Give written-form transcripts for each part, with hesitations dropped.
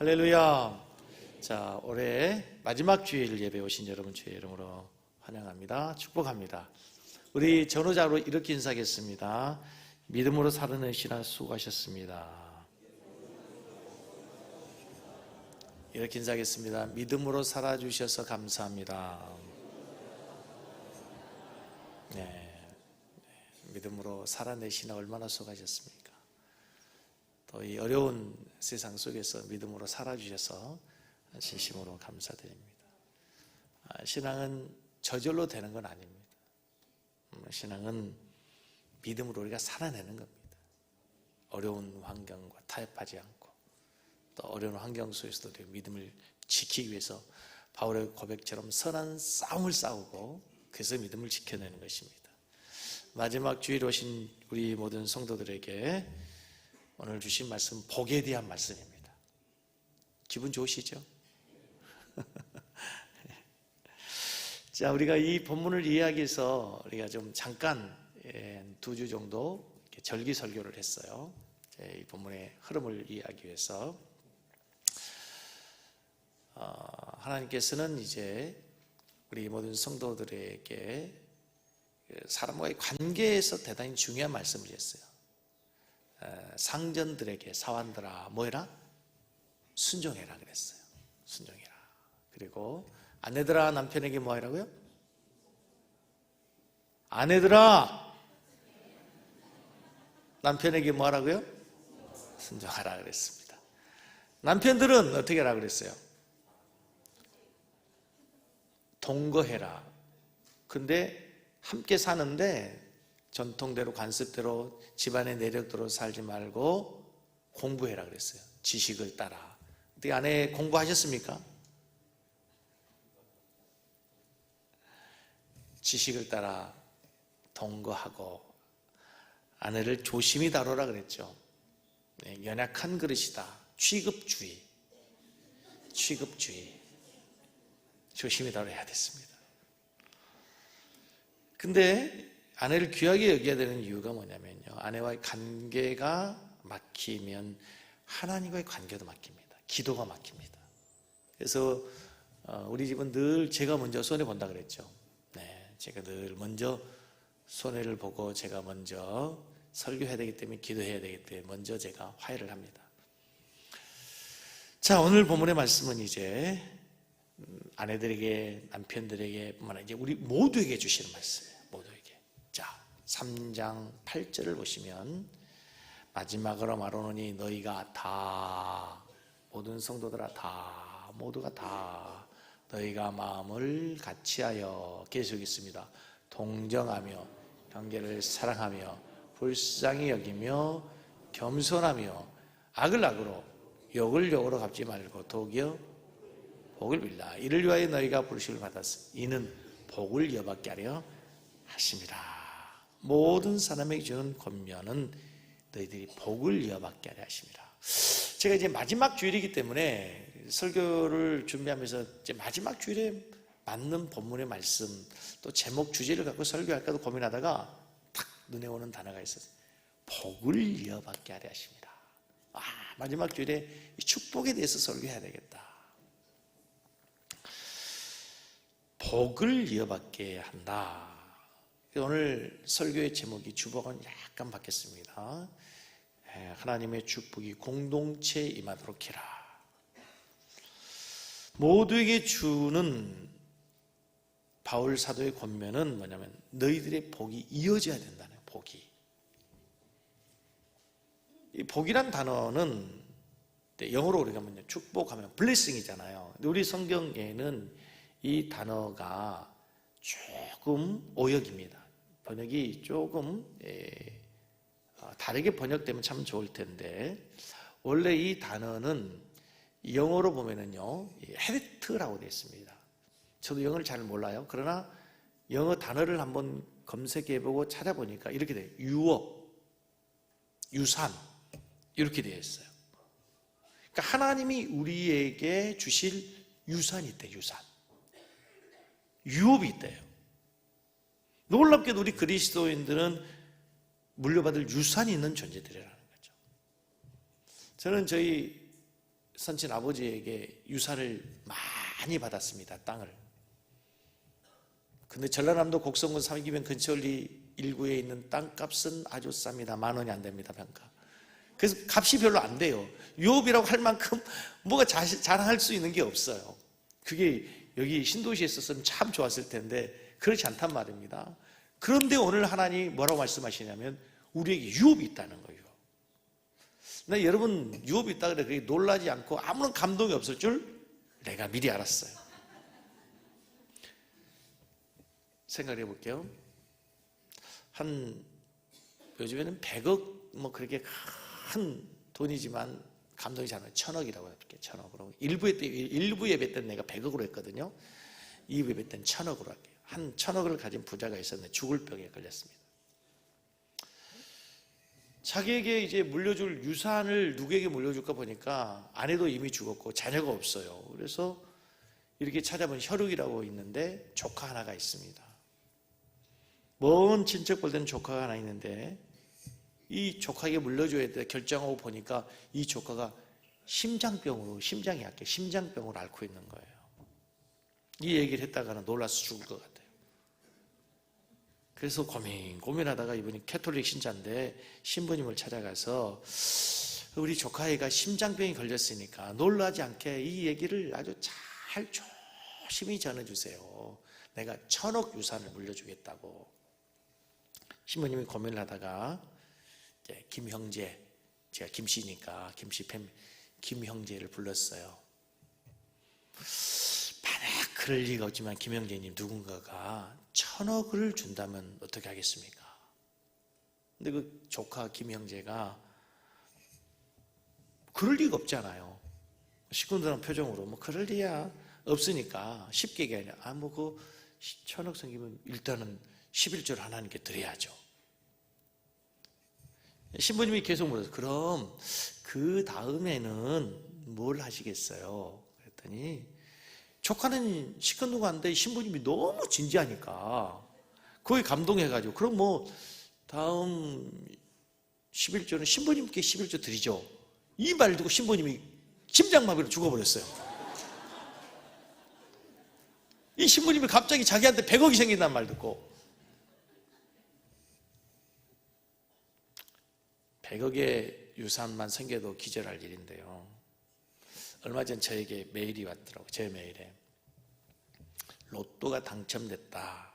할렐루야. 자, 올해 마지막 주일 예배 오신 여러분 주의 이름으로 환영합니다. 축복합니다. 우리 전후자로 이렇게 인사하겠습니다. 믿음으로 살아내는 시간 수고하셨습니다. 이렇게 인사하겠습니다. 믿음으로 살아주셔서 감사합니다. 믿음으로 살아내시나 얼마나 수고하셨습니까? 또 이 어려운 세상 속에서 믿음으로 살아주셔서 진심으로 감사드립니다. 신앙은 저절로 되는 건 아닙니다. 신앙은 믿음으로 우리가 살아내는 겁니다. 어려운 환경과 타협하지 않고 또 어려운 환경 속에서도 우리가 믿음을 지키기 위해서 바울의 고백처럼 선한 싸움을 싸우고 그래서 믿음을 지켜내는 것입니다. 마지막 주일 오신 우리 모든 성도들에게 오늘 주신 말씀, 복에 대한 말씀입니다. 기분 좋으시죠? 자, 우리가 이 본문을 이해하기 위해서 우리가 좀 잠깐 2주 정도 절기 설교를 했어요. 이 본문의 흐름을 이해하기 위해서 하나님께서는 이제 우리 모든 성도들에게 사람과의 관계에서 대단히 중요한 말씀을 했어요. 상전들에게 사환들아 뭐해라? 순종해라 그랬어요. 순종해라. 그리고 아내들아 남편에게 뭐하라고요? 아내들아 남편에게 뭐하라고요? 순종하라 그랬습니다. 남편들은 어떻게 하라 그랬어요? 동거해라. 근데 함께 사는데 전통대로 관습대로 집안의 내력대로 살지 말고 공부해라 그랬어요. 지식을 따라. 어떻게 아내 공부하셨습니까? 지식을 따라 동거하고 아내를 조심히 다루라 그랬죠. 연약한 그릇이다. 취급주의 조심히 다뤄야 됐습니다. 근데 아내를 귀하게 여겨야 되는 이유가 뭐냐면요, 아내와의 관계가 막히면 하나님과의 관계도 막힙니다. 기도가 막힙니다. 그래서 우리 집은 늘 제가 먼저 손해본다 그랬죠. 제가 늘 먼저 손해를 보고 제가 먼저 설교해야 되기 때문에 기도해야 되기 때문에 먼저 제가 화해를 합니다. 자, 오늘 본문의 말씀은 이제 아내들에게 남편들에게 뿐만 아니라 이제 우리 모두에게 주시는 말씀이에요. 모두에게. 자, 3장 8절을 보시면 마지막으로 말하노니 너희가 다 모든 성도들아 다 모두가 다 너희가 마음을 같이하여 계속 있습니다. 동정하며 관계를 사랑하며 불쌍히 여기며 겸손하며 악을 악으로 욕을 욕으로 갚지 말고 도리어 복을 빌라. 이를 위하여 너희가 부르심을 받았으니 이는 복을 이어받게 하려 하심이라. 모든 사람에게 주는 권면은 너희들이 복을 이어받게 하려 하심이라. 제가 이제 마지막 주일이기 때문에 설교를 준비하면서 이제 마지막 주일에 맞는 본문의 말씀 또 제목 주제를 갖고 설교할까도 고민하다가 탁 눈에 오는 단어가 있었어요. 복을 이어받게 하려 하십니다. 마지막 주일에 이 축복에 대해서 설교해야 되겠다. 복을 이어받게 한다. 오늘 설교의 제목이 주복은 약간 바뀌었습니다. 하나님의 축복이 공동체에 임하도록 해라. 모두에게 주는 바울 사도의 권면은 뭐냐면 너희들의 복이 이어져야 된다는 복이. 이 복이란 단어는 영어로 우리가 뭐냐 축복하면 blessing이잖아요. 근데 우리 성경에는 이 단어가 조금 오역입니다. 번역이 조금 다르게 번역되면 참 좋을 텐데 원래 이 단어는 영어로 보면은요 헤리트라고 되어 있습니다. 저도 영어를 잘 몰라요. 그러나 영어 단어를 한번 검색해보고 찾아보니까 이렇게 돼요. 유업, 유산 이렇게 되어 있어요. 그러니까 하나님이 우리에게 주실 유산이 있대요. 유산, 유업이 있대요. 놀랍게도 우리 그리스도인들은 물려받을 유산이 있는 존재들이라는 거죠. 저는 저희 선친 아버지에게 유산을 많이 받았습니다. 땅을. 근데 전라남도 곡성군 삼기면 근처리 일구에 있는 땅값은 아주 쌉니다. 10,000원이 안 됩니다. 평가. 그래서 값이 별로 안 돼요. 유업이라고 할 만큼 뭐가 자랑할 수 있는 게 없어요. 그게 여기 신도시에 있었으면 참 좋았을 텐데 그렇지 않단 말입니다. 그런데 오늘 하나님이 뭐라고 말씀하시냐면 우리에게 유업이 있다는 거예요. 나 여러분 유업이 있다 그래 그게 놀라지 않고 아무런 감동이 없을 줄 내가 미리 알았어요. 생각해 볼게요. 요즘에는 100억 뭐 그렇게 큰 돈이지만 감동이 잘 나요. 1,000억이라고 해볼게요. 1,000억으로. 일부 예배 때는 내가 100억으로 했거든요. 2부 예배 때는 1,000억으로 할게요. 한 1,000억을 가진 부자가 있었는데 죽을 병에 걸렸습니다. 자기에게 이제 물려줄 유산을 누구에게 물려줄까 보니까 아내도 이미 죽었고 자녀가 없어요. 그래서 이렇게 찾아본 혈육이라고 있는데 조카 하나가 있습니다. 먼 친척 볼 때는 조카가 하나 있는데 이 조카에게 물려줘야 돼 결정하고 보니까 이 조카가 심장이 약해 심장병으로 앓고 있는 거예요. 이 얘기를 했다가는 놀라서 죽을 것 같아요. 그래서 고민하다가 이분이 캐톨릭 신자인데 신부님을 찾아가서 우리 조카애가 심장병이 걸렸으니까 놀라지 않게 이 얘기를 아주 잘 조심히 전해주세요. 내가 1,000억 유산을 물려주겠다고. 신부님이 고민을 하다가 이제 김형제, 제가 김씨니까 김형제를 불렀어요. 만약 그럴 리가 없지만 김형제님 누군가가 1,000억을 준다면 어떻게 하겠습니까? 근데 그 조카 김형제가 그럴 리가 없잖아요. 시큰둥한 표정으로 뭐 그럴 리야 없으니까 쉽게 얘기하냐. 그 1,000억 생기면 일단은 11조를 하나님께 드려야죠. 신부님이 계속 물어서 그럼 그 다음에는 뭘 하시겠어요? 그랬더니 조카는 시큰둥한데 신부님이 너무 진지하니까 거기 감동해가지고 그럼 뭐 다음 11조는 신부님께 11조 드리죠. 이 말 듣고 신부님이 심장마비로 죽어버렸어요. 이 신부님이 갑자기 자기한테 100억이 생긴다는 말 듣고 100억의 유산만 생겨도 기절할 일인데요. 얼마 전 저에게 메일이 왔더라고요. 제 메일에 로또가 당첨됐다.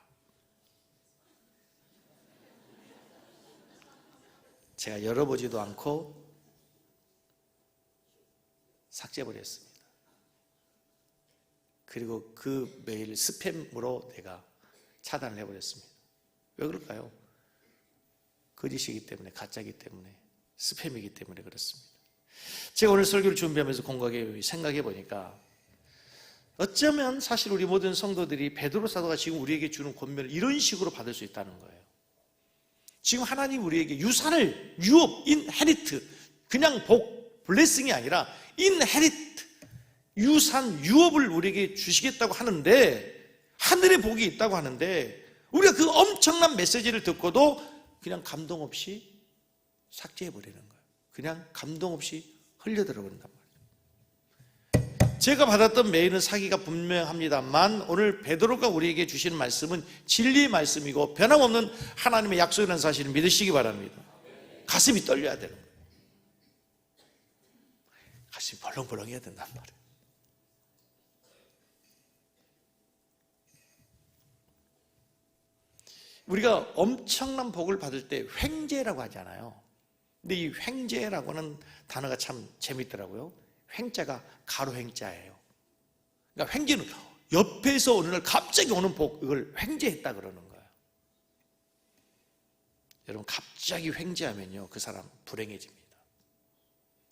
제가 열어보지도 않고 삭제해버렸습니다. 그리고 그 메일을 스팸으로 내가 차단을 해버렸습니다. 왜 그럴까요? 거짓이기 때문에, 가짜이기 때문에, 스팸이기 때문에 그렇습니다. 제가 오늘 설교를 준비하면서 공부하게 생각해 보니까 어쩌면 사실 우리 모든 성도들이 베드로 사도가 지금 우리에게 주는 권면을 이런 식으로 받을 수 있다는 거예요. 지금 하나님 우리에게 유산을, 유업, 인헤리트, 그냥 복, 블레싱이 아니라 인헤리트, 유산, 유업을 우리에게 주시겠다고 하는데, 하늘의 복이 있다고 하는데 우리가 그 엄청난 메시지를 듣고도 그냥 감동 없이 삭제해버리는 거예요. 그냥 감동 없이 흘려들어 버린단 말이에요. 제가 받았던 메일은 사기가 분명합니다만 오늘 베드로가 우리에게 주시는 말씀은 진리의 말씀이고 변함없는 하나님의 약속이라는 사실을 믿으시기 바랍니다. 가슴이 떨려야 되는 거예요. 가슴이 벌렁벌렁 해야 된단 말이에요. 우리가 엄청난 복을 받을 때 횡재라고 하잖아요. 근데 이 횡재라고 하는 단어가 참 재밌더라고요. 횡자가 가로 횡자예요. 그러니까 횡재는 옆에서 어느 날 갑자기 오는 복, 이걸 횡재했다 그러는 거예요. 여러분 갑자기 횡재하면요 그 사람 불행해집니다.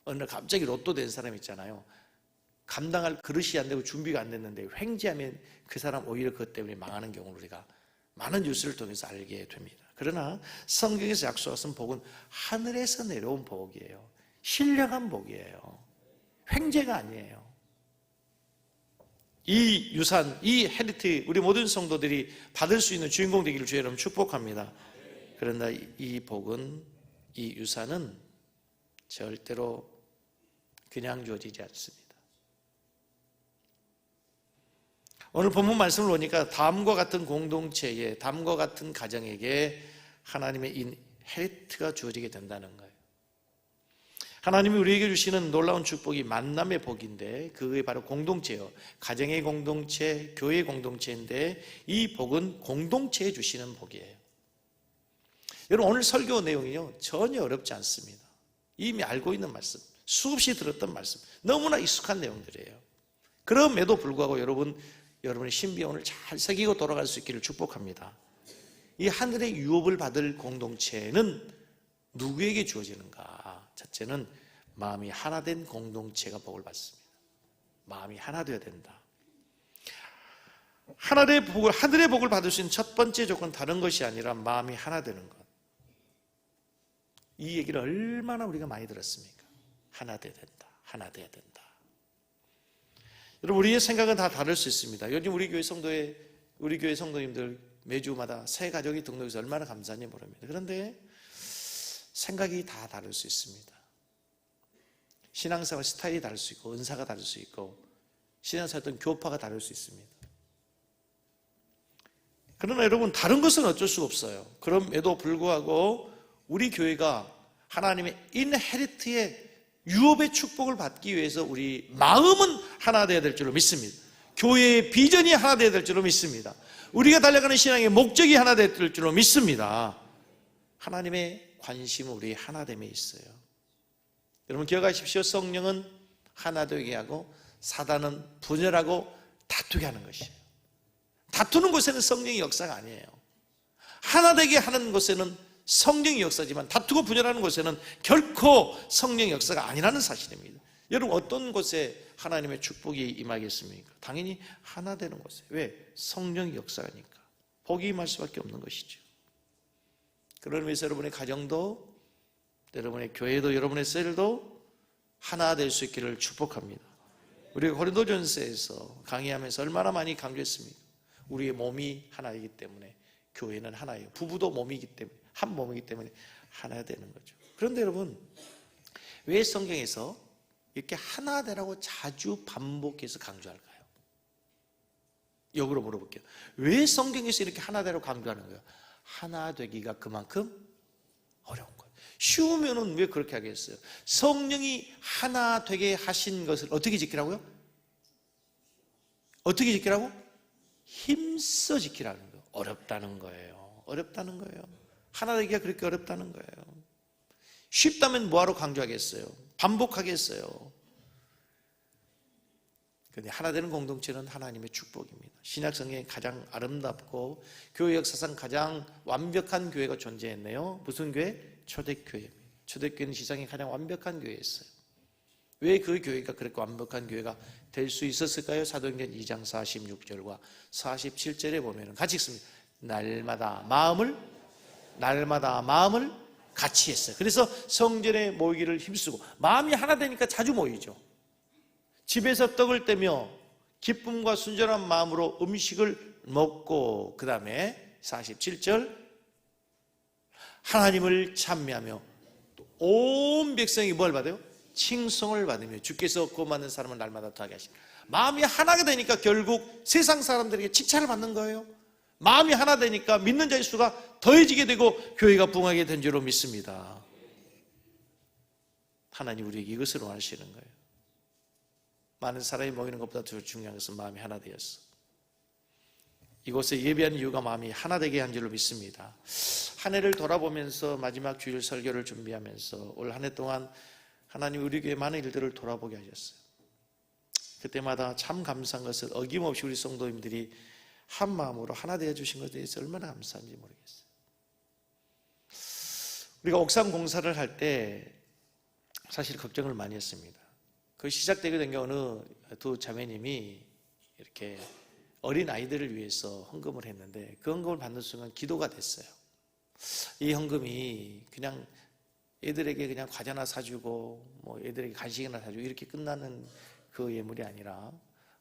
어느 날 갑자기 로또 된 사람 있잖아요. 감당할 그릇이 안 되고 준비가 안 됐는데 횡재하면 그 사람 오히려 그것 때문에 망하는 경우를 우리가 많은 뉴스를 통해서 알게 됩니다. 그러나 성경에서 약속하신 복은 하늘에서 내려온 복이에요. 신령한 복이에요. 횡재가 아니에요. 이 유산, 이 헤리티 우리 모든 성도들이 받을 수 있는 주인공 되기를 주의 이름 축복합니다. 그러나 이 복은, 이 유산은 절대로 그냥 주어지지 않습니다. 오늘 본문 말씀을 보니까 다음과 같은 공동체에, 다음과 같은 가정에게 하나님의 인헤리트가 주어지게 된다는 거예요. 하나님이 우리에게 주시는 놀라운 축복이 만남의 복인데, 그게 바로 공동체예요. 가정의 공동체, 교회의 공동체인데, 이 복은 공동체에 주시는 복이에요. 여러분, 오늘 설교 내용이요, 전혀 어렵지 않습니다. 이미 알고 있는 말씀, 수없이 들었던 말씀, 너무나 익숙한 내용들이에요. 그럼에도 불구하고 여러분의 신비원을 잘 새기고 돌아갈 수 있기를 축복합니다. 이 하늘의 유업을 받을 공동체는 누구에게 주어지는가? 첫째는 마음이 하나 된 공동체가 복을 받습니다. 마음이 하나 되어야 된다. 하늘의 복을 받을 수 있는 첫 번째 조건은 다른 것이 아니라 마음이 하나 되는 것. 이 얘기를 얼마나 우리가 많이 들었습니까? 하나 돼야 된다. 하나 돼야 된다. 여러분, 우리의 생각은 다 다를 수 있습니다. 요즘 우리 교회 성도님들 매주마다 새 가족이 등록해서 얼마나 감사한지 모릅니다. 그런데 생각이 다 다를 수 있습니다. 신앙생활 스타일이 다를 수 있고, 은사가 다를 수 있고, 신앙생활 어떤 교파가 다를 수 있습니다. 그러나 여러분, 다른 것은 어쩔 수가 없어요. 그럼에도 불구하고 우리 교회가 하나님의 인헤리트의 유업의 축복을 받기 위해서 우리 마음은 하나 되어야 될 줄로 믿습니다. 교회의 비전이 하나 되어야 될 줄로 믿습니다. 우리가 달려가는 신앙의 목적이 하나 되어야 될 줄로 믿습니다. 하나님의 관심은 우리 하나됨에 있어요. 여러분 기억하십시오. 성령은 하나 되게 하고 사단은 분열하고 다투게 하는 것이에요. 다투는 곳에는 성령의 역사가 아니에요. 하나 되게 하는 곳에는 성령의 역사지만 다투고 분열하는 곳에는 결코 성령의 역사가 아니라는 사실입니다. 여러분 어떤 곳에 하나님의 축복이 임하겠습니까? 당연히 하나 되는 곳에. 왜? 성령의 역사니까. 복이 임할 수밖에 없는 것이죠. 그런 의미에서 여러분의 가정도, 여러분의 교회도, 여러분의 셀도 하나 될 수 있기를 축복합니다. 우리가 고린도전서에서 강의하면서 얼마나 많이 강조했습니까? 우리의 몸이 하나이기 때문에 교회는 하나예요. 부부도 몸이기 때문에, 한 몸이기 때문에 하나 되는 거죠. 그런데 여러분, 왜 성경에서 이렇게 하나 되라고 자주 반복해서 강조할까요? 역으로 물어볼게요. 왜 성경에서 이렇게 하나 되라고 강조하는 거예요? 하나 되기가 그만큼 어려운 거예요. 쉬우면은 왜 그렇게 하겠어요? 성령이 하나 되게 하신 것을 어떻게 지키라고요? 어떻게 지키라고? 힘써 지키라는 거예요. 어렵다는 거예요. 어렵다는 거예요. 하나 되기가 그렇게 어렵다는 거예요. 쉽다면 뭐하러 강조하겠어요? 반복하겠어요? 그런데 하나 되는 공동체는 하나님의 축복입니다. 신약성경에 가장 아름답고 교회 역사상 가장 완벽한 교회가 존재했네요. 무슨 교회? 초대교회입니다. 초대교회는 세상에 가장 완벽한 교회였어요. 왜 그 교회가 그렇게 완벽한 교회가 될 수 있었을까요? 사도행전 2장 46절과 47절에 보면 같이 읽습니다. 날마다 마음을 같이 했어요. 그래서 성전에 모이기를 힘쓰고, 마음이 하나 되니까 자주 모이죠. 집에서 떡을 떼며 기쁨과 순전한 마음으로 음식을 먹고, 그 다음에 47절 하나님을 찬미하며 온 백성이 뭘 받아요? 칭송을 받으며 주께서 구원 받는 사람을 날마다 더하게 하십니다. 마음이 하나가 되니까 결국 세상 사람들에게 칭찬을 받는 거예요. 마음이 하나 되니까 믿는 자의 수가 더해지게 되고 교회가 부흥하게 된 줄로 믿습니다. 하나님 우리에게 이것을 원하시는 거예요. 많은 사람이 모이는 것보다 더 중요한 것은 마음이 하나 되었어. 이곳에 예배한 이유가 마음이 하나 되게 한 줄로 믿습니다. 한 해를 돌아보면서 마지막 주일 설교를 준비하면서 올 한 해 동안 하나님 우리 교회 많은 일들을 돌아보게 하셨어요. 그때마다 참 감사한 것은 어김없이 우리 성도님들이 한 마음으로 하나 되어 주신 것에 대해서 얼마나 감사한지 모르겠어요. 우리가 옥상 공사를 할 때 사실 걱정을 많이 했습니다. 그 시작되게 된 게 어느 두 자매님이 이렇게 어린 아이들을 위해서 헌금을 했는데 그 헌금을 받는 순간 기도가 됐어요. 이 헌금이 그냥 애들에게 그냥 과자나 사주고 뭐 애들에게 간식이나 사주고 이렇게 끝나는 그 예물이 아니라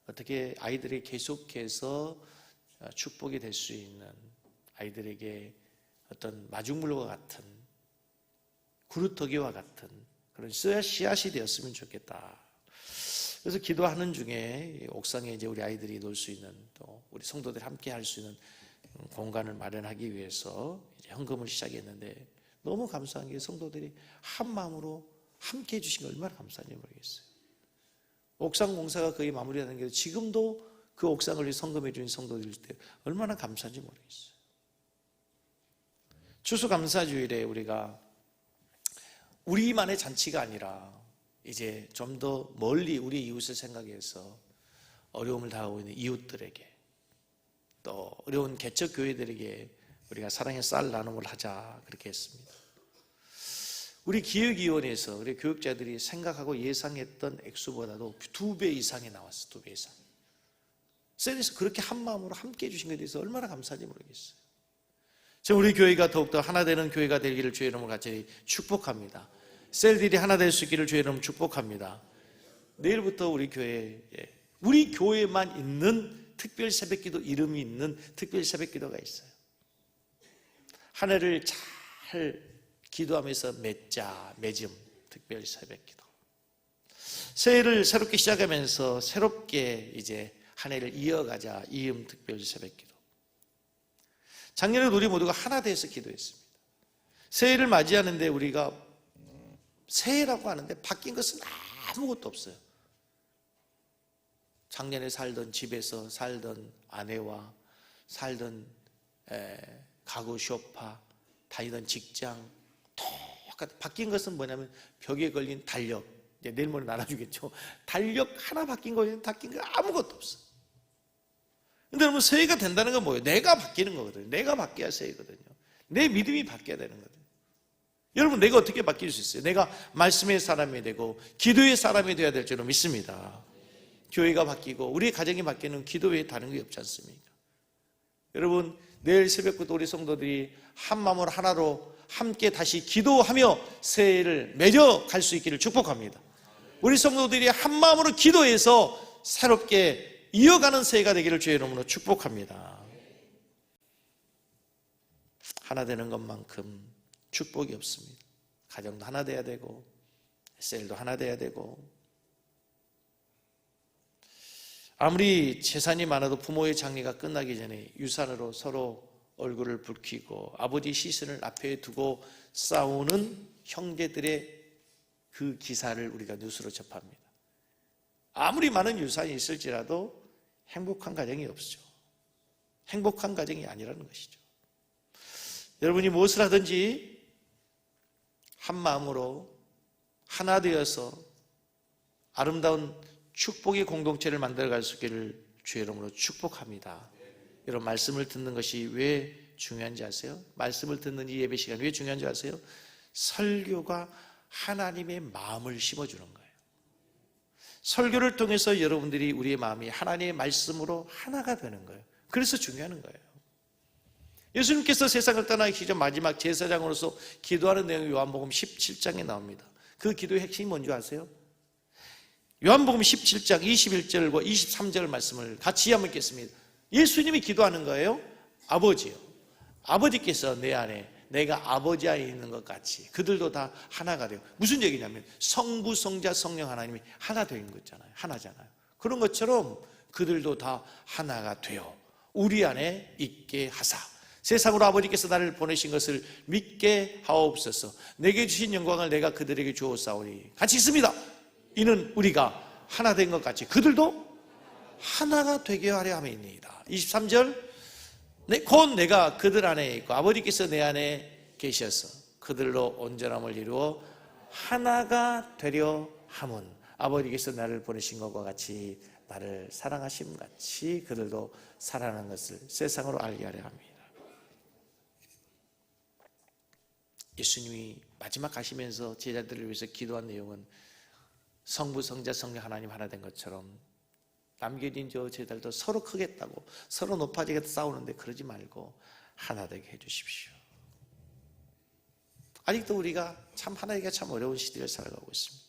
어떻게 아이들이 계속해서 축복이 될 수 있는, 아이들에게 어떤 마중물과 같은, 그루터기와 같은 그런 씨앗이 되었으면 좋겠다. 그래서 기도하는 중에 옥상에 이제 우리 아이들이 놀 수 있는, 또 우리 성도들이 함께 할 수 있는 공간을 마련하기 위해서 이제 헌금을 시작했는데, 너무 감사한 게 성도들이 한 마음으로 함께 해주신 게 얼마나 감사한지 모르겠어요. 옥상 공사가 거의 마무리가 된 게 지금도 그 옥상을 위해 헌금해 주신 성도들 때 얼마나 감사한지 모르겠어요. 추수감사주일에 우리가 우리만의 잔치가 아니라 이제 좀 더 멀리 우리 이웃을 생각해서 어려움을 당하고 있는 이웃들에게, 또 어려운 개척 교회들에게 우리가 사랑의 쌀 나눔을 하자, 그렇게 했습니다. 우리 기획위원회에서 우리 교육자들이 생각하고 예상했던 액수보다도 2배 이상이 나왔어요. 2배 이상. 셀에서 그렇게 한마음으로 함께 해주신 것에 대해서 얼마나 감사한지 모르겠어요. 지금 우리 교회가 더욱더 하나 되는 교회가 되기를 주의 이름으로 같이 축복합니다. 셀들이 하나 될 수 있기를 주의 이름으로 축복합니다. 내일부터 우리 교회에, 우리 교회만 있는 특별 새벽기도, 이름이 있는 특별 새벽기도가 있어요. 한 해를 잘 기도하면서 맺음 특별 새벽기도. 새해를 새롭게 시작하면서 새롭게 이제 한 해를 이어가자, 이음 특별 새벽기도. 작년에 우리 모두가 하나 돼서 기도했습니다. 새해를 맞이하는데 우리가 새해라고 하는데 바뀐 것은 아무것도 없어요. 작년에 살던 집에서 살던 아내와 살던 가구 쇼파, 다니던 직장 똑같아. 바뀐 것은 뭐냐면 벽에 걸린 달력, 이제 내일 모레 나눠주겠죠. 달력 하나 바뀐 거예요. 바뀐 거 아무것도 없어. 근데 여러분, 새해가 된다는 건 뭐예요? 내가 바뀌는 거거든요. 내가 바뀌어야 새해거든요. 내 믿음이 바뀌어야 되는 거거든요. 여러분, 내가 어떻게 바뀔 수 있어요? 내가 말씀의 사람이 되고 기도의 사람이 되어야 될 줄로 믿습니다. 교회가 바뀌고 우리 가정이 바뀌는 기도 외에 다른 게 없지 않습니까? 여러분, 내일 새벽부터 우리 성도들이 한 마음으로 하나로 함께 다시 기도하며 새해를 맺어갈 수 있기를 축복합니다. 우리 성도들이 한 마음으로 기도해서 새롭게 이어가는 새해가 되기를 주의 이름으로 축복합니다. 하나 되는 것만큼 축복이 없습니다. 가정도 하나 돼야 되고 셀도 하나 돼야 되고, 아무리 재산이 많아도 부모의 장례가 끝나기 전에 유산으로 서로 얼굴을 붉히고 아버지 시신을 앞에 두고 싸우는 형제들의 그 기사를 우리가 뉴스로 접합니다. 아무리 많은 유산이 있을지라도 행복한 가정이 없죠. 행복한 가정이 아니라는 것이죠. 여러분이 무엇을 하든지 한 마음으로 하나 되어서 아름다운 축복의 공동체를 만들어갈 수 있기를 주의 이름으로 축복합니다. 여러분, 말씀을 듣는 것이 왜 중요한지 아세요? 말씀을 듣는 이 예배 시간 왜 중요한지 아세요? 설교가 하나님의 마음을 심어주는 거예요. 설교를 통해서 여러분들이 우리의 마음이 하나님의 말씀으로 하나가 되는 거예요. 그래서 중요한 거예요. 예수님께서 세상을 떠나기 전 마지막 제사장으로서 기도하는 내용이 요한복음 17장에 나옵니다. 그 기도의 핵심이 뭔지 아세요? 요한복음 17장 21절과 23절 말씀을 같이 한번 읽겠습니다. 예수님이 기도하는 거예요. 아버지요, 아버지께서 내 안에, 내가 아버지 안에 있는 것 같이 그들도 다 하나가 되고, 무슨 얘기냐면 성부, 성자, 성령 하나님이 하나 되는 거잖아요. 하나잖아요. 그런 것처럼 그들도 다 하나가 되어 우리 안에 있게 하사 세상으로 아버지께서 나를 보내신 것을 믿게 하옵소서. 내게 주신 영광을 내가 그들에게 주었사오니 같이 있습니다. 이는 우리가 하나 된 것 같이 그들도 하나가 되게 하려 함이니이다. 23절, 곧 내가 그들 안에 있고 아버지께서 내 안에 계셔서 그들로 온전함을 이루어 하나가 되려 함은 아버지께서 나를 보내신 것과 같이 나를 사랑하심 같이 그들도 사랑하는 것을 세상으로 알게 하려 합니다. 예수님이 마지막 가시면서 제자들을 위해서 기도한 내용은 성부, 성자, 성령 하나님 하나 된 것처럼 남겨진 저 제자들도 서로 크겠다고 서로 높아지겠다 싸우는데 그러지 말고 하나 되게 해주십시오. 아직도 우리가 참 하나이기가 참 어려운 시대를 살아가고 있습니다.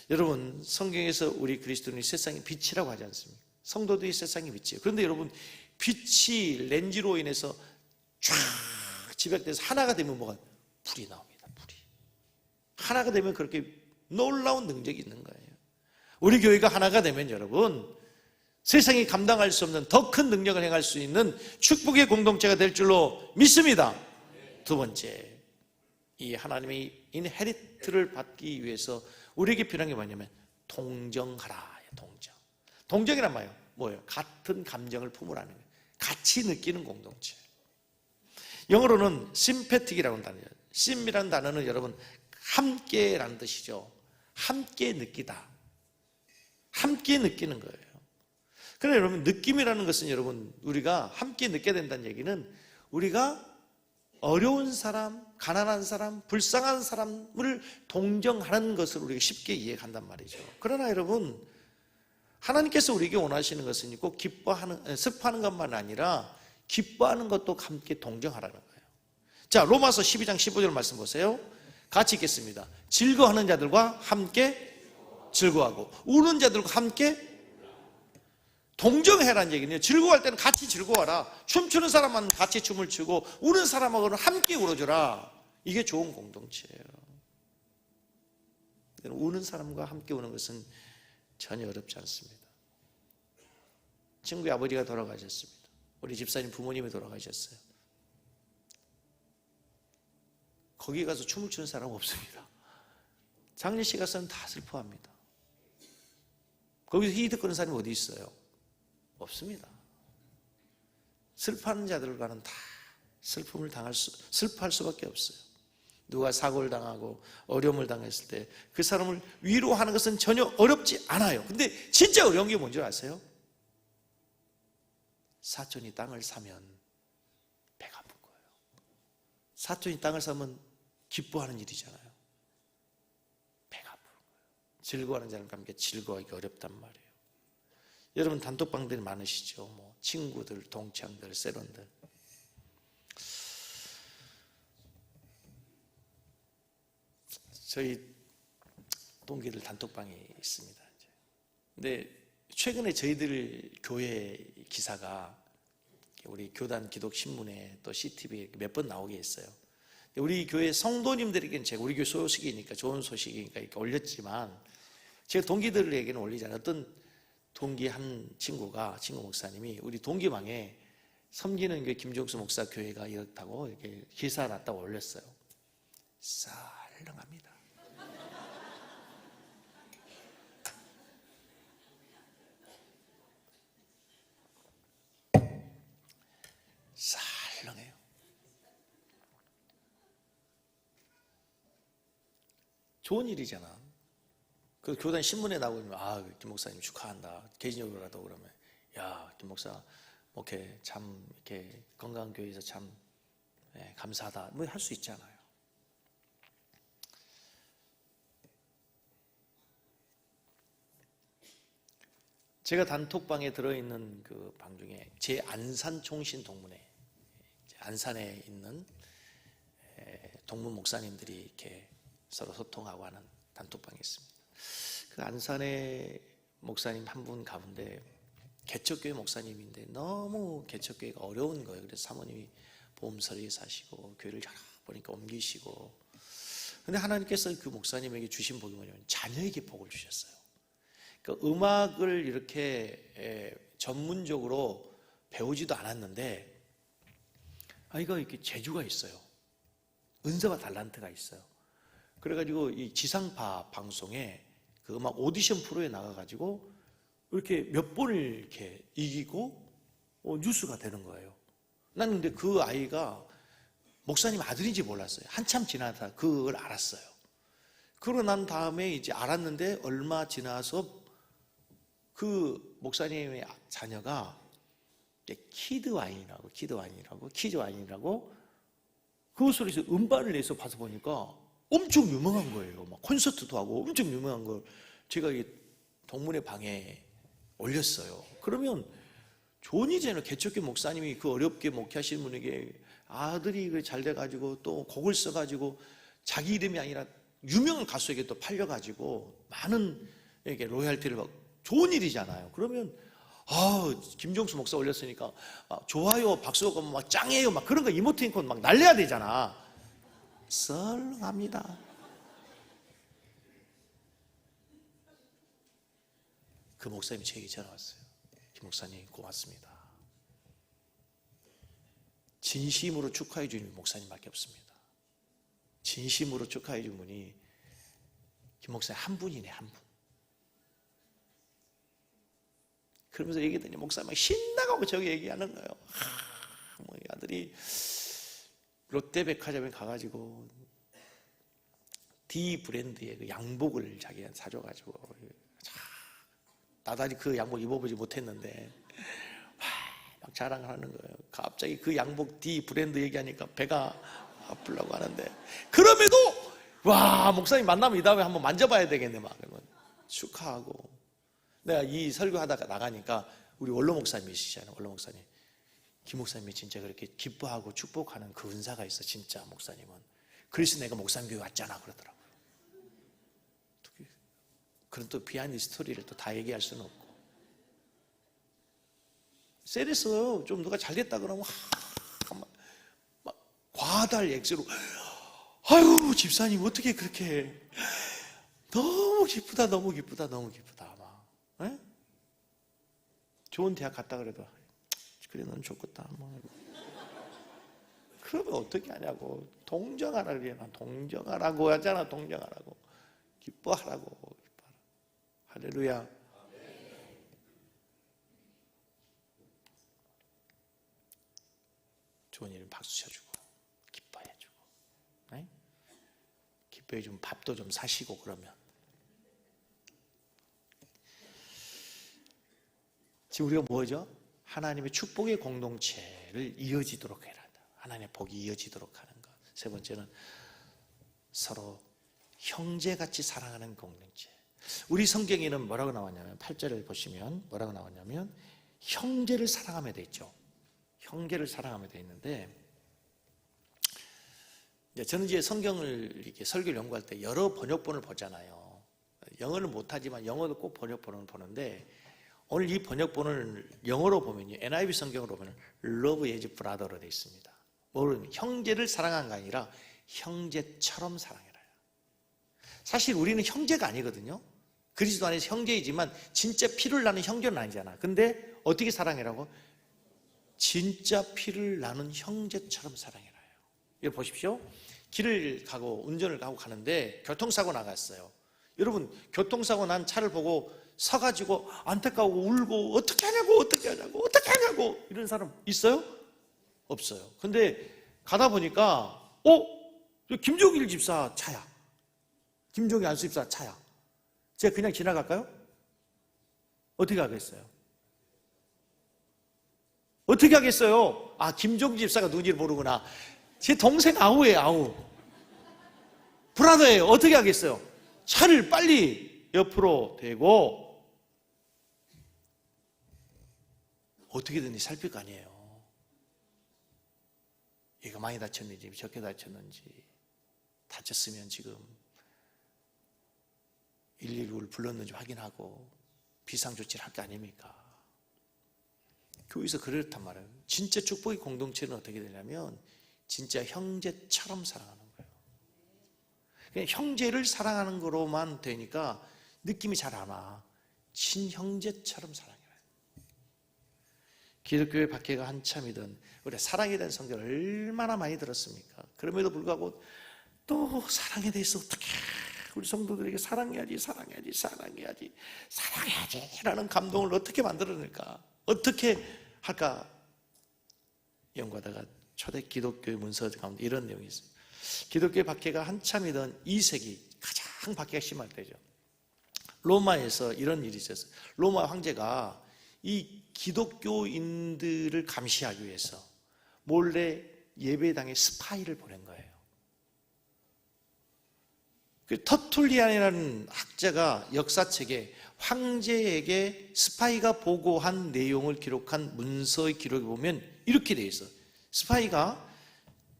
여러분, 성경에서 우리 그리스도인이 세상의 빛이라고 하지 않습니까? 성도들이 세상의 빛이에요. 그런데 여러분, 빛이 렌즈로 인해서 쫙 집약돼서 하나가 되면 뭐가? 불이 나옵니다. 불이. 하나가 되면 그렇게 놀라운 능력이 있는 거예요. 우리 교회가 하나가 되면 여러분, 세상이 감당할 수 없는 더 큰 능력을 행할 수 있는 축복의 공동체가 될 줄로 믿습니다. 두 번째, 이 하나님의 인헤리트를 받기 위해서 우리에게 필요한 게 뭐냐면 동정하라. 동정이란 말이에요. 뭐예요? 같은 감정을 품으라는 거예요. 같이 느끼는 공동체. 영어로는 sympathetic이라고 하는 단어예요. 심이라는 단어는 여러분 함께라는 뜻이죠. 함께 느끼다. 함께 느끼는 거예요. 그러나 여러분, 느낌이라는 것은 여러분, 우리가 함께 느껴야 된다는 얘기는 우리가 어려운 사람, 가난한 사람, 불쌍한 사람을 동정하는 것을 우리가 쉽게 이해한단 말이죠. 그러나 여러분, 하나님께서 우리에게 원하시는 것은 꼭 슬퍼하는 것만 아니라 기뻐하는 것도 함께 동정하라는 거예요. 자, 로마서 12장 15절 말씀 보세요. 같이 읽겠습니다. 즐거워하는 자들과 함께 즐거워하고 우는 자들과 함께 동정해라는 얘기네요. 즐거워할 때는 같이 즐거워하라. 춤추는 사람은 같이 춤을 추고 우는 사람하고는 함께 울어줘라. 이게 좋은 공동체예요. 우는 사람과 함께 우는 것은 전혀 어렵지 않습니다. 친구의 아버지가 돌아가셨습니다. 우리 집사님 부모님이 돌아가셨어요. 거기 가서 춤을 추는 사람은 없습니다. 장례식 가서는 다 슬퍼합니다. 거기서 히트 끄는 사람이 어디 있어요? 없습니다. 슬퍼하는 자들과는 다 슬퍼할 수밖에 없어요. 누가 사고를 당하고 어려움을 당했을 때 그 사람을 위로하는 것은 전혀 어렵지 않아요. 근데 진짜 어려운 게 뭔지 아세요? 사촌이 땅을 사면 배가 아픈 거예요. 사촌이 땅을 사면 기뻐하는 일이잖아요. 배가 아픈 거예요. 즐거워하는 사람과 함께 즐거워하기 어렵단 말이에요. 여러분, 단톡방들이 많으시죠? 뭐 친구들, 동창들, 세론들. 저희 동기들 단톡방이 있습니다. 근데 최근에 저희들 교회 기사가 우리 교단 기독신문에 또 CTV에 몇 번 나오게 했어요. 우리 교회 성도님들에게는 제가 우리 교회 소식이니까 좋은 소식이니까 이렇게 올렸지만 제가 동기들에게는 올리지 않아요. 어떤 동기 한 친구 목사님이 우리 동기방에 섬기는 그 김종수 목사 교회가 이렇다고 이렇게 기사 났다고 올렸어요. 썰렁합니다. 썰렁해요. 좋은 일이잖아. 그 교단 신문에 나오면 김 목사님 축하한다. 개인적으로라도 그러면 김 목사 목회 참 이렇게 건강한 교회에서 참 감사하다. 뭐 할 수 있잖아요. 제가 단톡방에 들어있는 그 방 중에 제 안산 총신 동문회, 안산에 있는 동문 목사님들이 이렇게 서로 소통하고 하는 단톡방이 있습니다. 그 안산의 목사님 한 분 가운데 개척교회 목사님인데 너무 개척교회가 어려운 거예요. 그래서 사모님이 보험설에 사시고 교회를 여러 보니까 옮기시고. 근데 하나님께서 그 목사님에게 주신 복이 뭐냐면 자녀에게 복을 주셨어요. 그러니까 음악을 이렇게 전문적으로 배우지도 않았는데 아이가 이렇게 재주가 있어요. 은사와 달란트가 있어요. 그래가지고 이 지상파 방송에 그 음악 오디션 프로에 나가가지고 이렇게 몇 번을 이렇게 이기고 뉴스가 되는 거예요. 나는 근데 그 아이가 목사님 아들인지 몰랐어요. 한참 지나다 그걸 알았어요. 그러고 난 다음에 이제 알았는데 얼마 지나서 그 목사님의 자녀가 키즈 와인이라고 그것으로 해서 음반을 내서 봐서 보니까 엄청 유명한 거예요. 막 콘서트도 하고 엄청 유명한 걸 제가 이 동문회 방에 올렸어요. 그러면 좋은 일이잖아요. 개척교 목사님이 그 어렵게 목회하시는 분에게 아들이 잘 돼가지고 또 곡을 써가지고 자기 이름이 아니라 유명한 가수에게 또 팔려가지고 많은 이렇게 로열티를 받고 좋은 일이잖아요. 그러면 김종수 목사 올렸으니까 좋아요, 박수가 막 짱이에요, 막 그런 거 이모티콘 막 날려야 되잖아. 썰렁합니다. 그 목사님이 저에게 전화 왔어요. 김 목사님 고맙습니다. 진심으로 축하해 주는 목사님밖에 없습니다. 진심으로 축하해 준 분이 김 목사님 한 분이네, 한 분. 그러면서 얘기했더니 목사님 막 신나가고 저기 얘기하는 거예요. 뭐 아들이 롯데백화점에 가가지고 D 브랜드의 그 양복을 자기한테 사줘가지고, 나다리 그 양복 입어보지 못했는데 막 자랑을 하는 거예요. 갑자기 그 양복 D 브랜드 얘기하니까 배가 아프려고 하는데, 그럼에도 와, 목사님 만나면 이 다음에 한번 만져봐야 되겠네 막 그러면 축하하고. 내가 이 설교하다가 나가니까 우리 원로 목사님이시잖아요. 원로 목사님, 김 목사님이 진짜 그렇게 기뻐하고 축복하는 그 은사가 있어, 진짜 목사님은. 그래서 내가 목사님 교회 왔잖아 그러더라고요. 그런 또 비하인드 스토리를 또 다 얘기할 수는 없고, 셀에서 좀 누가 잘 됐다 그러면 막 과다할 액수로 아유 집사님 어떻게 그렇게 너무 기쁘다 너무 기쁘다 너무 기쁘다 막, 에? 좋은 대학 갔다 그래도 그래 넌 좋겠다 뭐. 그러면 어떻게 하냐고. 동정하라 그래. 난 동정하라고 하잖아. 동정하라고, 기뻐하라고. 할렐루야. 좋은 일은 박수 쳐주고 기뻐해주고, 네? 기뻐해주면 밥도 좀 사시고. 그러면 지금 우리가 뭐죠? 하나님의 축복의 공동체를 이어지도록 해라. 하나님의 복이 이어지도록 하는 것. 세 번째는 서로 형제같이 사랑하는 공동체. 우리 성경에는 뭐라고 나왔냐면 8절을 보시면 뭐라고 나왔냐면 형제를 사랑하며 돼 있죠. 형제를 사랑하며 돼 있는데, 저는 이제 성경을 이렇게 설교를 연구할 때 여러 번역본을 보잖아요. 영어를 못하지만 영어도 꼭 번역본을 보는데, 오늘 이 번역본을 영어로 보면요, NIV 성경으로 보면 Love as brother로 되어 있습니다. 뭐는 형제를 사랑한 게 아니라 형제처럼 사랑해라. 사실 우리는 형제가 아니거든요. 그리스도 안에서 형제이지만 진짜 피를 나는 형제는 아니잖아. 근데 어떻게 사랑해라고? 진짜 피를 나는 형제처럼 사랑해라. 여기 보십시오. 길을 가고 운전을 하고 가는데 교통사고 나갔어요. 여러분, 교통사고 난 차를 보고 서가지고 안타까우고 울고 어떻게 하냐고 이런 사람 있어요? 없어요. 근데 가다 보니까 김종일 집사 차야, 김종일 안수 집사 차야. 제가 그냥 지나갈까요? 어떻게 하겠어요? 어떻게 하겠어요? 아, 김종일 집사가 누군지 모르구나. 제 동생 아우예요, 아우. 브라더예요. 어떻게 하겠어요? 차를 빨리 옆으로 대고 어떻게든지 살필 거 아니에요. 얘가 많이 다쳤는지 적게 다쳤는지, 다쳤으면 지금 119를 불렀는지 확인하고 비상조치를 할 게 아닙니까? 교회에서 그렇단 말이에요. 진짜 축복의 공동체는 어떻게 되냐면 진짜 형제처럼 사랑하는 거예요. 그냥 형제를 사랑하는 거로만 되니까 느낌이 잘 안 와. 친형제처럼 사랑해요. 기독교의 박해가 한참이던 우리 사랑에 대한 성경을 얼마나 많이 들었습니까? 그럼에도 불구하고 또 사랑에 대해서 어떻게 우리 성도들에게 사랑해야지 라는 감동을 어떻게 만들어낼까? 어떻게 할까? 연구하다가 초대 기독교의 문서 가운데 이런 내용이 있어요. 기독교의 박해가 한참이던 2세기, 가장 박해가 심할 때죠. 로마에서 이런 일이 있었어요. 로마 황제가 이 기독교인들을 감시하기 위해서 몰래 예배당에 스파이를 보낸 거예요. 그 터툴리안이라는 학자가 역사책에 황제에게 스파이가 보고한 내용을 기록한 문서의 기록에 보면 이렇게 돼 있어. 스파이가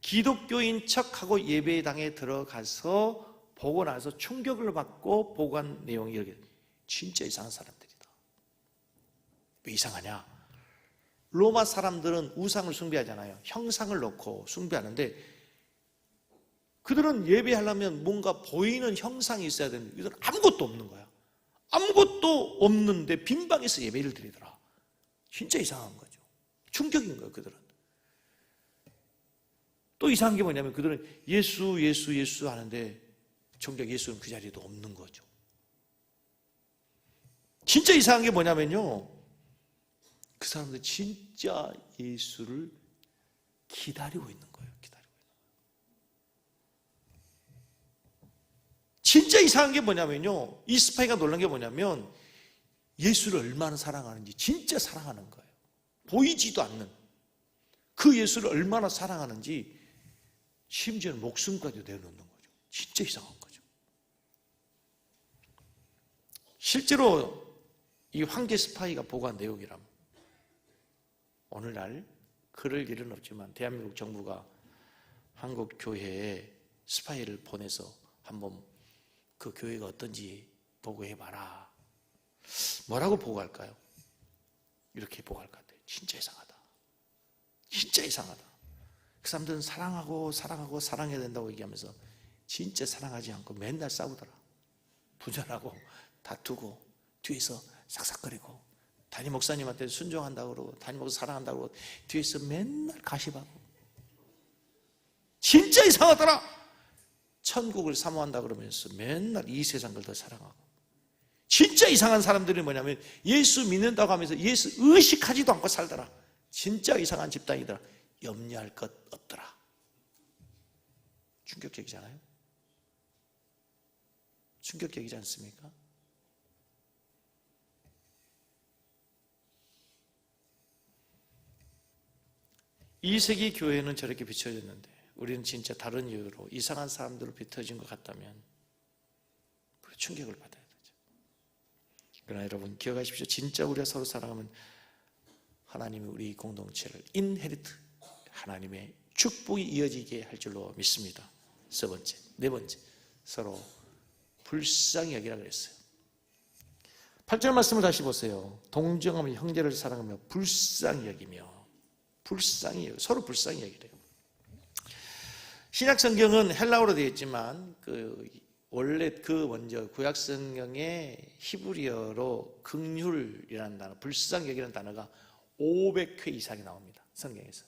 기독교인 척하고 예배당에 들어가서 보고 나서 충격을 받고 보고한 내용이 이렇게. 진짜 이상한 사람들이다. 왜 이상하냐? 로마 사람들은 우상을 숭배하잖아요. 형상을 놓고 숭배하는데 그들은 예배하려면 뭔가 보이는 형상이 있어야 되는데 이들은 아무것도 없는 거야. 아무것도 없는데 빈 방에서 예배를 드리더라. 진짜 이상한 거죠. 충격인 거예요, 그들은. 또 이상한 게 뭐냐면 그들은 예수, 예수, 예수 하는데 정작 예수는 그 자리에도 없는 거죠. 진짜 이상한 게 뭐냐면요, 그 사람들 진짜 예수를 기다리고 있는 거예요. 기다리고 있는 거예요. 진짜 이상한 게 뭐냐면요, 이 스파이가 놀란 게 뭐냐면 예수를 얼마나 사랑하는지 진짜 사랑하는 거예요. 보이지도 않는 그 예수를 얼마나 사랑하는지 심지어는 목숨까지 내놓는 거죠. 진짜 이상한 거죠. 실제로 이 황제 스파이가 보고한 내용이라면 오늘날 그럴 일은 없지만 대한민국 정부가 한국 교회에 스파이를 보내서 한번 그 교회가 어떤지 보고해봐라. 뭐라고 보고할까요? 이렇게 보고할 것 같아요. 진짜 이상하다. 진짜 이상하다. 그 사람들은 사랑하고 사랑하고 사랑해야 된다고 얘기하면서 진짜 사랑하지 않고 맨날 싸우더라. 분열하고 다투고 뒤에서 삭삭거리고 담임 목사님한테 순종한다고 그러고 담임 목사 사랑한다고 그러고 뒤에서 맨날 가십하고 진짜 이상하더라. 천국을 사모한다 그러면서 맨날 이 세상 걸 더 사랑하고 진짜 이상한 사람들이 뭐냐면 예수 믿는다고 하면서 예수 의식하지도 않고 살더라. 진짜 이상한 집단이더라. 염려할 것 없더라. 충격적이잖아요. 충격적이지 않습니까? 이 세기 교회는 저렇게 비춰졌는데 우리는 진짜 다른 이유로 이상한 사람들로 비춰진 것 같다면 충격을 받아야 되죠. 그러나 여러분 기억하십시오. 진짜 우리가 서로 사랑하면 하나님이 우리 공동체를 인헤리트, 하나님의 축복이 이어지게 할 줄로 믿습니다. 세 번째, 네 번째, 서로 불쌍히 여기라 그랬어요. 8절 말씀을 다시 보세요. 동정하며 형제를 사랑하며 불쌍히 여기며, 불쌍히 여기며, 서로 불쌍히 여기래요. 신약 성경은 헬라어로 되어 있지만 원래 먼저 구약 성경의 히브리어로 긍휼이라는 단어, 불쌍히 여기라는 단어가 500회 이상이 나옵니다. 성경에서.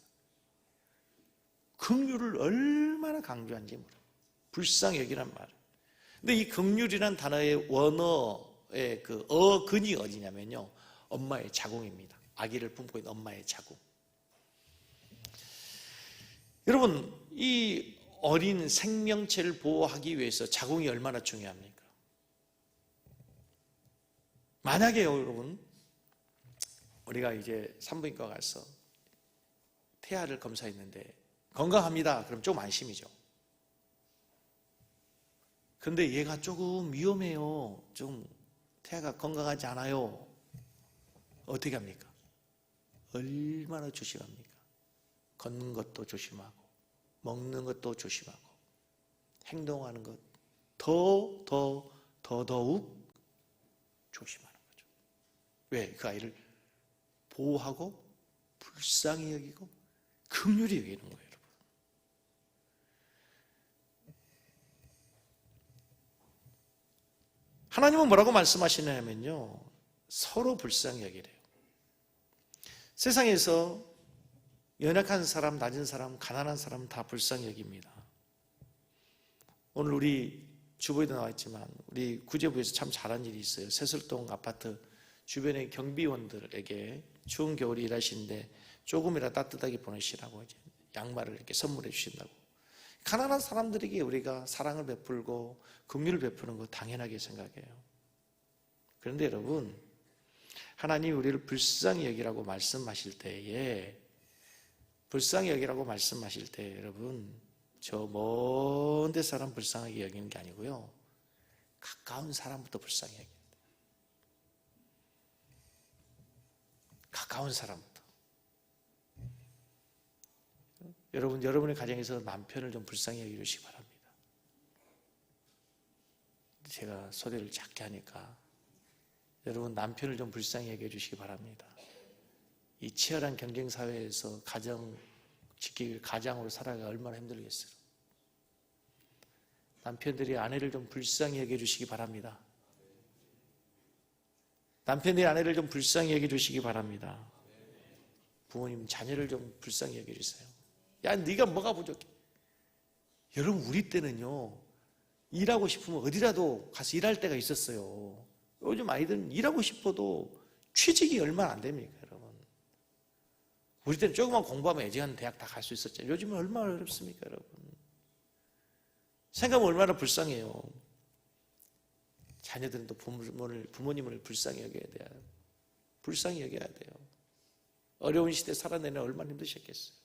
긍휼을 얼마나 강조한지 몰라요. 불쌍히 여기란 말. 근데 이 긍휼이란 단어의 원어의 그 어근이 어디냐면요, 엄마의 자궁입니다. 아기를 품고 있는 엄마의 자궁. 여러분, 이 어린 생명체를 보호하기 위해서 자궁이 얼마나 중요합니까? 만약에요, 여러분, 우리가 이제 산부인과 가서 태아를 검사했는데 건강합니다. 그럼 조금 안심이죠. 근데 얘가 조금 위험해요. 좀 태아가 건강하지 않아요. 어떻게 합니까? 얼마나 조심합니까? 걷는 것도 조심하고 먹는 것도 조심하고 행동하는 것 더더욱 조심하는 거죠. 왜? 그 아이를 보호하고 불쌍히 여기고 긍휼히 여기는 거예요, 여러분. 하나님은 뭐라고 말씀하시냐면요, 서로 불쌍히 여기래요. 세상에서 연약한 사람, 낮은 사람, 가난한 사람 다 불쌍히 여깁니다. 오늘 우리 주보에도 나와 있지만 우리 구제부에서 참 잘한 일이 있어요. 세술동 아파트 주변의 경비원들에게 추운 겨울에 일하시는데 조금이라 따뜻하게 보내시라고 이제 양말을 이렇게 선물해 주신다고. 가난한 사람들에게 우리가 사랑을 베풀고 긍휼을 베푸는 거 당연하게 생각해요. 그런데 여러분, 하나님이 우리를 불쌍히 여기라고 말씀하실 때에, 불쌍히 여기라고 말씀하실 때 여러분, 저 먼 데 사람 불쌍하게 여기는 게 아니고요, 가까운 사람부터 불쌍히 여기는 거예요. 가까운 사람부터. 여러분, 여러분의 가정에서 남편을 좀 불쌍히 여기시기 바랍니다. 제가 소리를 작게 하니까 여러분, 남편을 좀 불쌍히 여겨 주시기 바랍니다. 이 치열한 경쟁 사회에서 가정 지키기 위해 가장으로 살아가기 얼마나 힘들겠어요. 남편들이 아내를 좀 불쌍히 여겨 주시기 바랍니다. 남편이 아내를 좀 불쌍히 여겨주시기 바랍니다. 부모님 자녀를 좀 불쌍히 여겨주세요. 야, 네가 뭐가 부족해? 여러분, 우리 때는요, 일하고 싶으면 어디라도 가서 일할 때가 있었어요. 요즘 아이들은 일하고 싶어도 취직이 얼마 안 됩니까, 여러분? 우리 때는 조금만 공부하면 애지간 대학 다 갈 수 있었잖아요. 요즘은 얼마나 어렵습니까, 여러분? 생각하면 얼마나 불쌍해요. 자녀들은 또 부모님을 불쌍히 여겨야 돼요. 불쌍히 여겨야 돼요. 어려운 시대 살아내는 얼마나 힘드셨겠어요.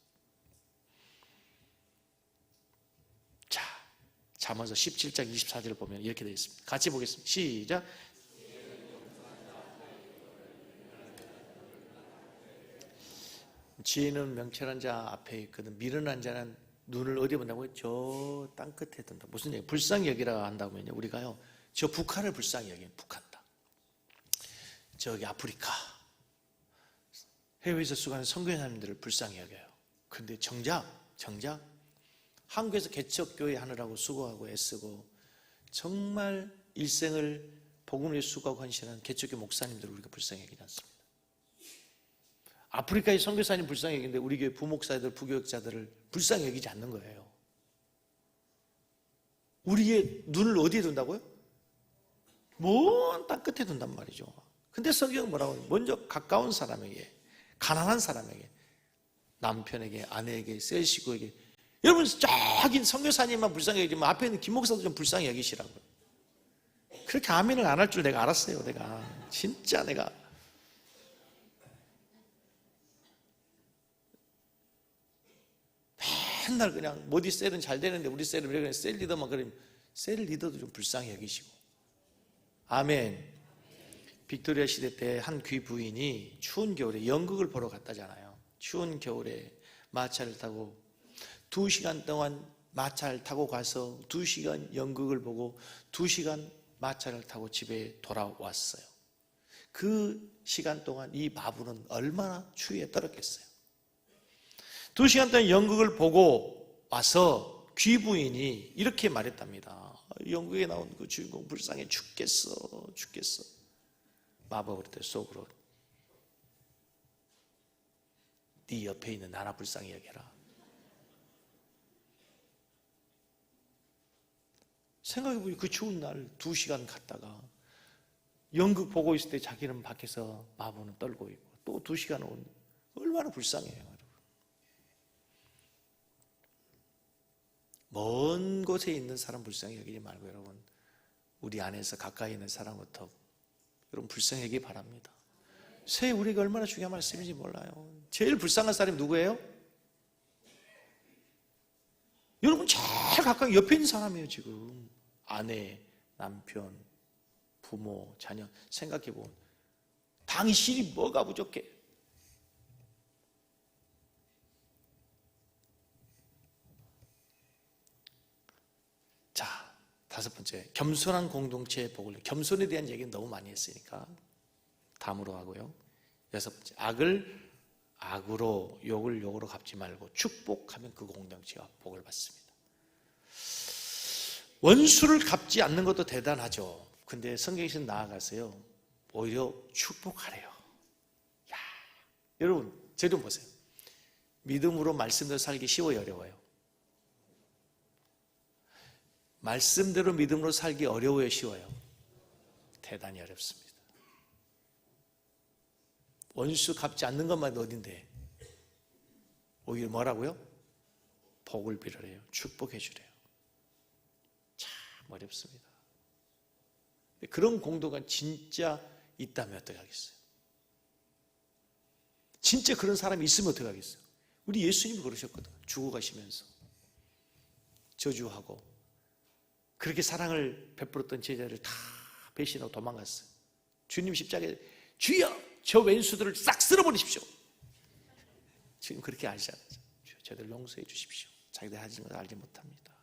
자, 잠언서 17장 24절을 보면 이렇게 되어 있습니다. 같이 보겠습니다. 시작. 지혜는 명철한 자 앞에 있거든 미련한 자는 눈을 어디에 본다고요? 저 땅끝에 둔다. 무슨 얘기? 불쌍히 여기라 한다면요, 우리가요, 저 북한을 불쌍히 여기면 북한다. 저기 아프리카 해외에서 수고하는 선교사님들을 불쌍히 여겨요. 그런데 정작 한국에서 개척교회 하느라고 수고하고 애쓰고 정말 일생을 복음을 위해 수고하고 헌신한 개척교 목사님들을 우리가 불쌍히 여기지 않습니다. 아프리카의 선교사님 불쌍히 여기는데 우리 교회 부목사들, 부교육자들을 불쌍히 여기지 않는 거예요. 우리의 눈을 어디에 둔다고요? 먼 땅 끝에 둔단 말이죠. 근데 성경은 뭐라고 해요? 먼저 가까운 사람에게, 가난한 사람에게, 남편에게, 아내에게, 셀시고에게. 여러분, 저긴 선교사님만 불쌍히 여기지만 앞에 있는 김 목사도 좀 불쌍히 여기시라고요. 그렇게 아멘을 안 할 줄 내가 알았어요. 진짜 내가 맨날 그냥 모디 셀은 잘 되는데 우리 셀은 왜 그래? 셀 리더만 그러면 셀 리더도 좀 불쌍히 여기시고. 아멘. 빅토리아 시대 때 한 귀부인이 추운 겨울에 연극을 보러 갔다잖아요. 추운 겨울에 마차를 타고 2시간 동안 마차를 타고 가서 2시간 연극을 보고 2시간 마차를 타고 집에 돌아왔어요. 그 시간 동안 이 마부는 얼마나 추위에 떨었겠어요. 2시간 동안 연극을 보고 와서 귀부인이 이렇게 말했답니다. 연극에 나온 그 주인공 불쌍해 죽겠어. 마부가 그랬대요, 속으로. 네 옆에 있는 나나 불쌍히 여겨라. 생각해보니 그 추운 날 2시간 갔다가 연극 보고 있을 때 자기는 밖에서 마부는 떨고 있고 또 2시간 온 얼마나 불쌍해요. 먼 곳에 있는 사람 불쌍히 여기지 말고 여러분, 우리 안에서 가까이 있는 사람부터 여러분 불쌍히 여기기 바랍니다. 새해 우리가 얼마나 중요한 말씀인지 몰라요. 제일 불쌍한 사람이 누구예요? 여러분 제일 가까이 옆에 있는 사람이에요. 지금 아내, 남편, 부모, 자녀 생각해보면 당신이 뭐가 부족해? 자, 5번째, 겸손한 공동체의 복을. 겸손에 대한 얘기는 너무 많이 했으니까 다음으로 하고요. 6번째, 악을 악으로, 욕을 욕으로 갚지 말고 축복하면 그 공동체가 복을 받습니다. 원수를 갚지 않는 것도 대단하죠. 근데 성경에서 나아가서요, 오히려 축복하래요. 야, 여러분 저 좀 보세요. 믿음으로 말씀대로 살기 쉬워요, 어려워요? 말씀대로 믿음으로 살기 어려워요, 쉬워요? 대단히 어렵습니다. 원수 갚지 않는 것만 어딘데 오히려 뭐라고요? 복을 빌으래요. 축복해 주래요. 참 어렵습니다. 그런 공도가 진짜 있다면 어떡하겠어요? 진짜 그런 사람이 있으면 어떡하겠어요? 우리 예수님이 그러셨거든. 죽어가시면서 저주하고 그렇게 사랑을 베풀었던 제자를 다 배신하고 도망갔어요. 주님 십자가에 주여 저 왼수들을 싹 쓸어버리십시오. 지금 그렇게 하지 않았죠. 저들 용서해 주십시오. 자기들 하시는 걸 알지 못합니다.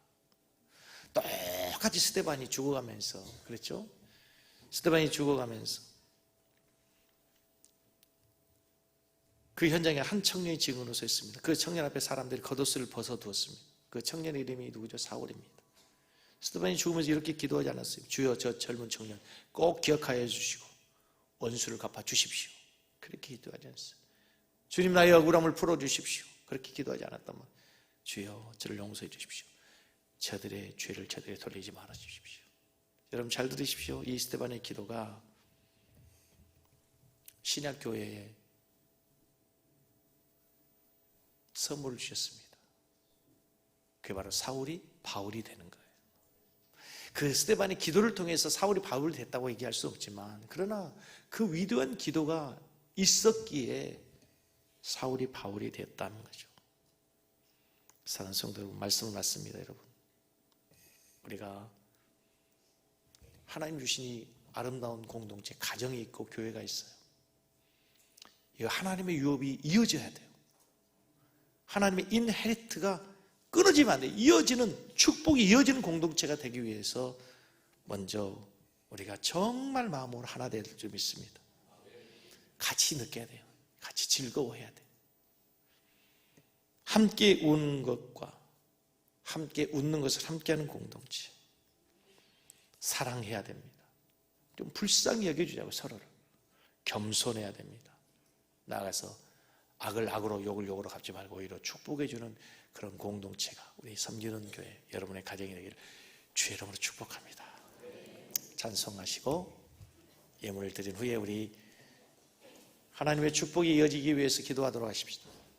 똑같이 스데반이 죽어가면서 그랬죠. 스데반이 죽어가면서 그 현장에 한 청년이 증언으로 서 있습니다. 그 청년 앞에 사람들이 겉옷을 벗어두었습니다. 그 청년의 이름이 누구죠? 사울입니다. 스데반이 죽으면서 이렇게 기도하지 않았어요. 주여 저 젊은 청년 꼭 기억하여 주시고 원수를 갚아 주십시오. 그렇게 기도하지 않습니다. 주님 나의 억울함을 풀어주십시오. 그렇게 기도하지 않았다면 주여 저를 용서해 주십시오. 저들의 죄를 저들에게 돌리지 말아 주십시오. 여러분 잘 들으십시오. 이 스데반의 기도가 신약교회에 선물을 주셨습니다. 그게 바로 사울이 바울이 되는 거예요. 그 스데반의 기도를 통해서 사울이 바울이 됐다고 얘기할 수 없지만, 그러나 그 위대한 기도가 있었기에 사울이 바울이 되었다는 거죠. 사랑하는 성도 여러분, 말씀을 맞습니다. 여러분, 우리가 하나님 주신 이 아름다운 공동체, 가정이 있고 교회가 있어요. 이 하나님의 유업이 이어져야 돼요. 하나님의 인헤리트가 끊어지면 안 돼요. 이어지는, 축복이 이어지는 공동체가 되기 위해서 먼저 우리가 정말 마음으로 하나 될 줄 믿습니다. 같이 느껴야 돼요. 같이 즐거워해야 돼요. 함께 우는 것과 함께 웃는 것을 함께하는 공동체, 사랑해야 됩니다. 좀 불쌍히 여겨주자고, 서로를 겸손해야 됩니다. 나아가서 악을 악으로 욕을 욕으로 갚지 말고 오히려 축복해주는 그런 공동체가 우리 섬기는 교회, 여러분의 가정이 되기를 주의 이름으로 축복합니다. 찬송하시고 예물을 드린 후에 우리 하나님의 축복이 이어지기 위해서 기도하도록 하십시다.